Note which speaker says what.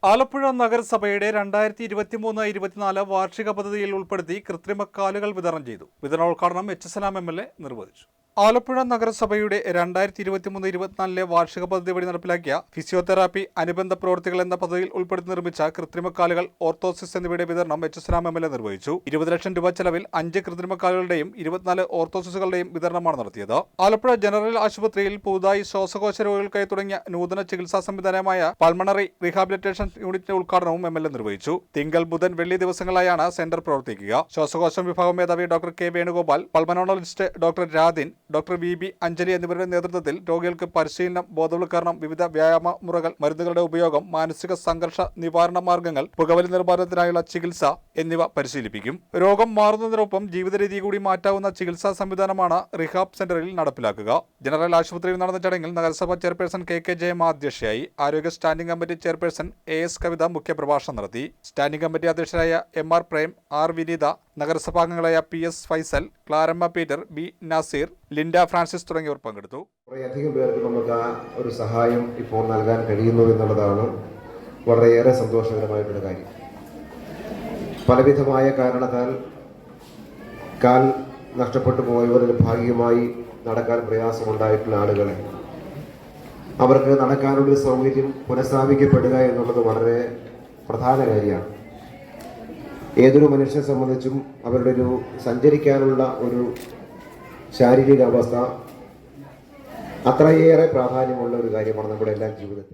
Speaker 1: ആലപ്പുഴ നഗരസഭയുടെ 2023-24 വാർഷിക പദ്ധതിയിൽ ഉൾപ്പെടുത്തി കൃത്രിമ കാലുകൾ വിതരണം ചെയ്തു. വിതരണോദ്ഘാടനം എച്ച് സലാം എം.എൽ.എ. നിർവഹിച്ചു. ആലപ്പുഴ നഗരസഭയുടെ 2023-24 വാർഷിക പദ്ധതി വഴി നടപ്പിലാക്കിയ ഫിസിയോതെറാപ്പി അനുബന്ധ പ്രവൃത്തികൾ എന്ന പദ്ധതിയിൽ ഉൾപ്പെടുത്തി നിർമ്മിച്ച കൃത്രിമ കാലുകൾ, ഓർത്തോസിസ് എന്നിവയുടെ വിതരണം എച്ച് സലാം എം.എൽ.എ. നിർവഹിച്ചു. 20 ലക്ഷം രൂപ ചെലവിൽ 5 കൃത്രിമ കാലുകളുടെയും 24 ഓർത്തോസിസുകളുടെയും വിതരണമാണ് നടത്തിയത്. ആലപ്പുഴ ജനറൽ ആശുപത്രിയിൽ പുതുതായി ശ്വാസകോശ രോഗികൾക്കായി തുടങ്ങിയ നൂതന ചികിത്സാ സംവിധാനമായ പൾമണറി റീഹാബിലിറ്റേഷൻ യൂണിറ്റിന്റെ ഉദ്ഘാടനവും എം.എൽ.എ. നിർവഹിച്ചു. തിങ്കൾ, ബുധൻ, വെള്ളി ദിവസങ്ങളായാണ് സെന്റർ പ്രവർത്തിക്കുക. ശ്വാസകോശം വിഭാഗം മേധാവി doctor K Venugopal, pulmonologist doctor Radin, doctor V B. Anjali എന്നിവരുടെ നേതൃത്വത്തിൽ രോഗികൾക്ക് പരിശീലനം, ബോധവൽക്കരണം, വിവിധ വ്യായാമ മുറകൾ, മരുന്നുകളുടെ ഉപയോഗം, മാനസിക സംഘർഷ നിവാരണ മാർഗങ്ങൾ, പുകവലി നിർമ്മാർജ്ജനത്തിനായുള്ള ചികിത്സ എന്നിവ പരിശീലിപ്പിക്കും. രോഗം മാറുന്നതിനൊപ്പം ജീവിതരീതി കൂടി മാറ്റാവുന്ന ചികിത്സാ സംവിധാനമാണ് റിഹാബ് സെന്ററിൽ നടപ്പിലാക്കുക. ജനറൽ ആശുപത്രിയിൽ നടന്ന ചടങ്ങിൽ നഗരസഭാ ചെയർപേഴ്സൺ കെ ജയമ്മ അധ്യക്ഷയായി. ആരോഗ്യ standing committee chairperson S Kavitha മുഖ്യപ്രഭാഷണം നടത്തി. സ്റ്റാൻഡിംഗ് കമ്മിറ്റി അധ്യക്ഷരായ എം.ആർ. പ്രേം, ആർ. വിനീത, നഗരസഭാംഗങ്ങളായ P S. Faisal, Claramma Peter, B. Nazeer, Linda Francis തുടങ്ങിയവർ പങ്കെടുത്തു.
Speaker 2: കുറേയധികം പേർക്ക് നമുക്ക് ഒരു സഹായം ഇപ്പോൾ നൽകാൻ കഴിയുന്നു എന്നുള്ളതാണ് വളരെയേറെ സന്തോഷകരമായിട്ടുള്ള കാര്യം. പലവിധമായ കാരണത്താൽ കാൽ നഷ്ടപ്പെട്ടു പോയവരിൽ ഭാഗികമായി നടക്കാൻ പ്രയാസമുണ്ടായിട്ടുള്ള ആളുകളെ അവർക്ക് നടക്കാനുള്ള സൗകര്യം പുനഃസ്ഥാപിക്കപ്പെടുക എന്നുള്ളത് വളരെ പ്രധാന കാര്യമാണ്. ഏതൊരു മനുഷ്യനെ സംബന്ധിച്ചും അവരുടെ ഒരു സഞ്ചരിക്കാനുള്ള ഒരു ശാരീരിക അവസ്ഥ അത്രയേറെ പ്രാധാന്യമുള്ള ഒരു കാര്യമാണ് നമ്മുടെ എല്ലാ ജീവിതത്തിൽ.